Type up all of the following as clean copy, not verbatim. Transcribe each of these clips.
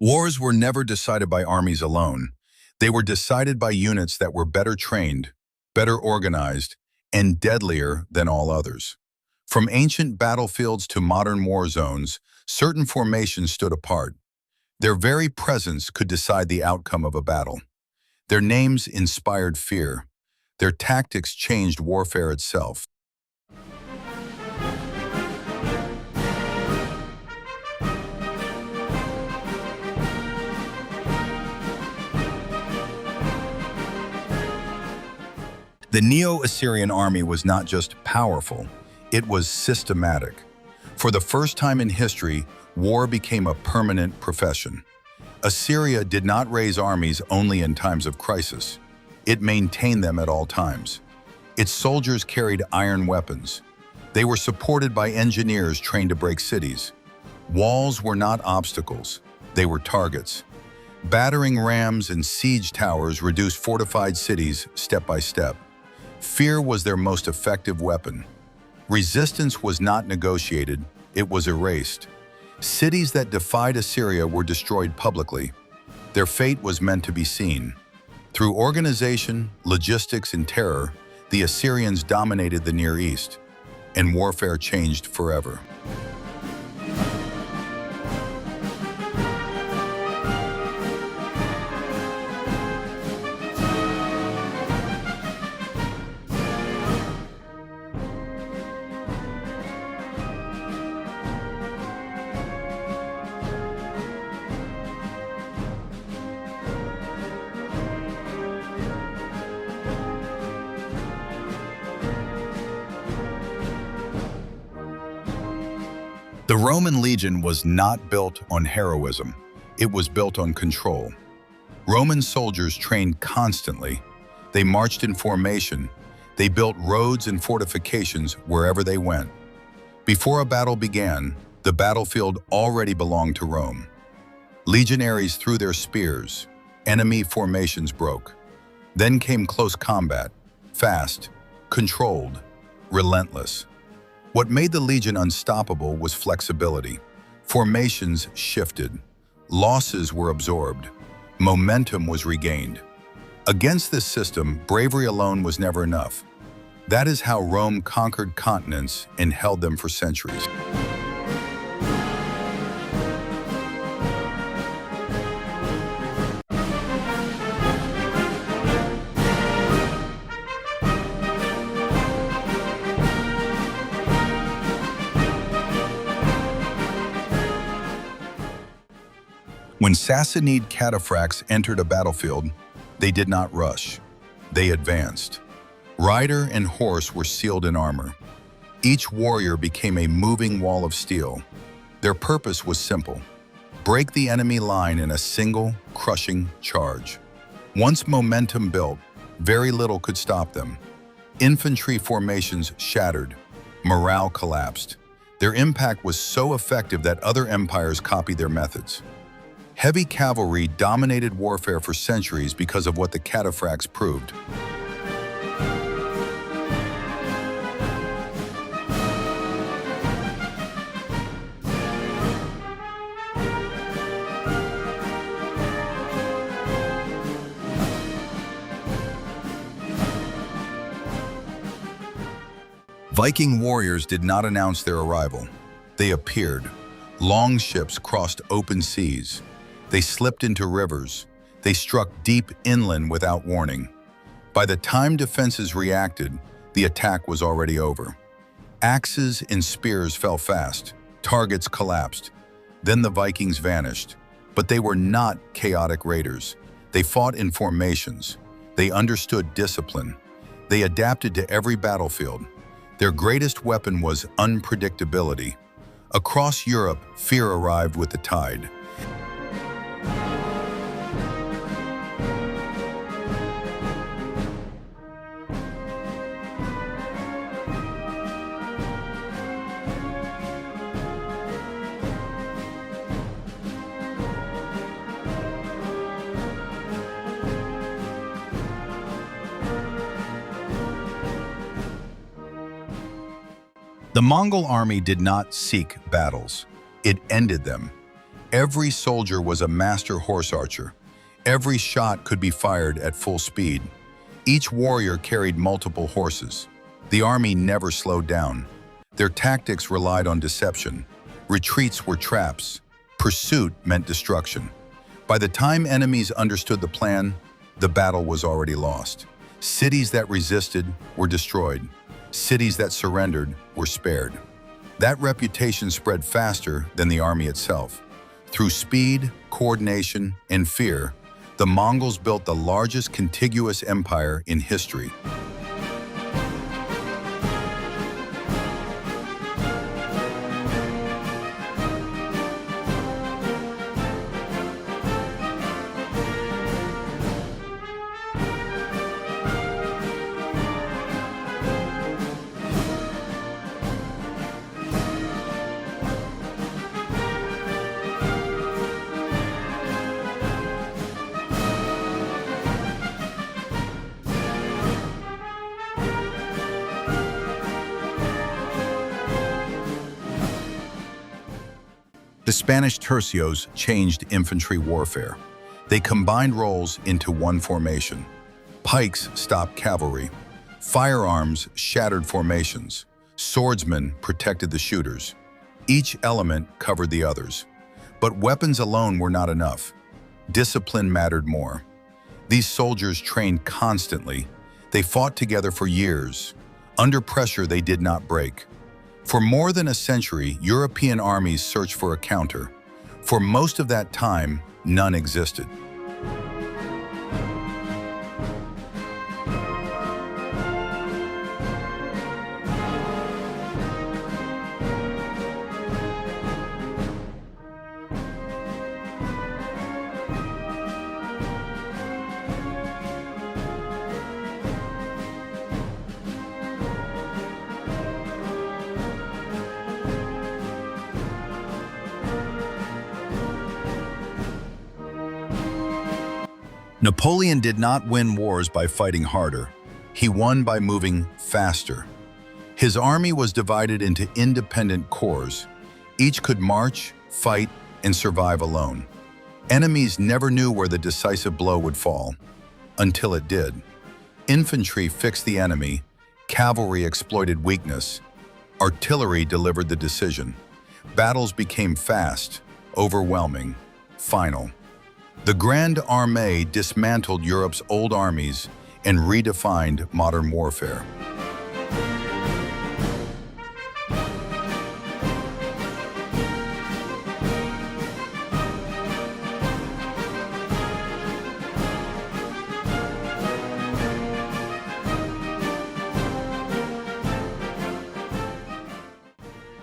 Wars were never decided by armies alone. They were decided by units that were better trained, better organized, and deadlier than all others. From ancient battlefields to modern war zones, certain formations stood apart. Their very presence could decide the outcome of a battle. Their names inspired fear. Their tactics changed warfare itself. The Neo-Assyrian army was not just powerful, it was systematic. For the first time in history, war became a permanent profession. Assyria did not raise armies only in times of crisis. It maintained them at all times. Its soldiers carried iron weapons. They were supported by engineers trained to break cities. Walls were not obstacles, they were targets. Battering rams and siege towers reduced fortified cities step by step. Fear was their most effective weapon. Resistance was not negotiated, it was erased. Cities that defied Assyria were destroyed publicly. Their fate was meant to be seen. Through organization, logistics, and terror, the Assyrians dominated the Near East, and warfare changed forever. The Roman legion was not built on heroism, it was built on control. Roman soldiers trained constantly. They marched in formation. They built roads and fortifications wherever they went. Before a battle began, the battlefield already belonged to Rome. Legionaries threw their spears. Enemy formations broke. Then came close combat, fast, controlled, relentless. What made the legion unstoppable was flexibility. Formations shifted. Losses were absorbed. Momentum was regained. Against this system, bravery alone was never enough. That is how Rome conquered continents and held them for centuries. When Sassanid cataphracts entered a battlefield, they did not rush. They advanced. Rider and horse were sealed in armor. Each warrior became a moving wall of steel. Their purpose was simple: break the enemy line in a single, crushing charge. Once momentum built, very little could stop them. Infantry formations shattered. Morale collapsed. Their impact was so effective that other empires copied their methods. Heavy cavalry dominated warfare for centuries because of what the cataphracts proved. Viking warriors did not announce their arrival. They appeared. Long ships crossed open seas. They slipped into rivers. They struck deep inland without warning. By the time defenses reacted, the attack was already over. Axes and spears fell fast. Targets collapsed. Then the Vikings vanished. But they were not chaotic raiders. They fought in formations. They understood discipline. They adapted to every battlefield. Their greatest weapon was unpredictability. Across Europe, fear arrived with the tide. The Mongol army did not seek battles. It ended them. Every soldier was a master horse archer. Every shot could be fired at full speed. Each warrior carried multiple horses. The army never slowed down. Their tactics relied on deception. Retreats were traps. Pursuit meant destruction. By the time enemies understood the plan, the battle was already lost. Cities that resisted were destroyed. Cities that surrendered were spared. That reputation spread faster than the army itself. Through speed, coordination, and fear, the Mongols built the largest contiguous empire in history. The Spanish tercios changed infantry warfare. They combined roles into one formation. Pikes stopped cavalry. Firearms shattered formations. Swordsmen protected the shooters. Each element covered the others. But weapons alone were not enough. Discipline mattered more. These soldiers trained constantly. They fought together for years. Under pressure, they did not break. For more than a century, European armies searched for a counter. For most of that time, none existed. Napoleon did not win wars by fighting harder. He won by moving faster. His army was divided into independent corps. Each could march, fight, and survive alone. Enemies never knew where the decisive blow would fall, until it did. Infantry fixed the enemy, cavalry exploited weakness, artillery delivered the decision. Battles became fast, overwhelming, final. The Grande Armée dismantled Europe's old armies and redefined modern warfare.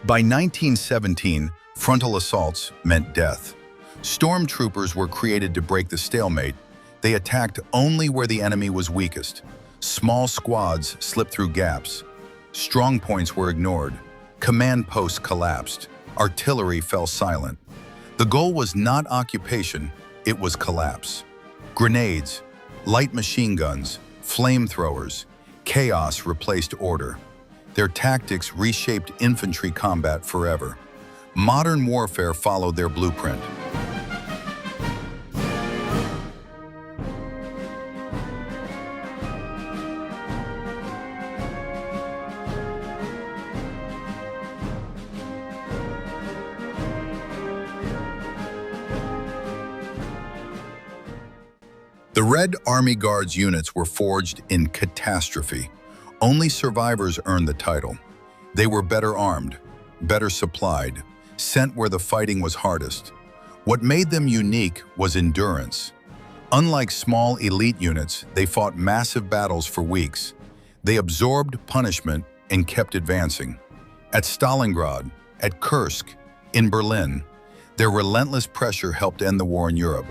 By 1917, frontal assaults meant death. Stormtroopers were created to break the stalemate. They attacked only where the enemy was weakest. Small squads slipped through gaps. Strong points were ignored. Command posts collapsed. Artillery fell silent. The goal was not occupation, it was collapse. Grenades, light machine guns, flamethrowers, chaos replaced order. Their tactics reshaped infantry combat forever. Modern warfare followed their blueprint. The Red Army Guards units were forged in catastrophe. Only survivors earned the title. They were better armed, better supplied, sent where the fighting was hardest. What made them unique was endurance. Unlike small elite units, they fought massive battles for weeks. They absorbed punishment and kept advancing. At Stalingrad, at Kursk, in Berlin, their relentless pressure helped end the war in Europe.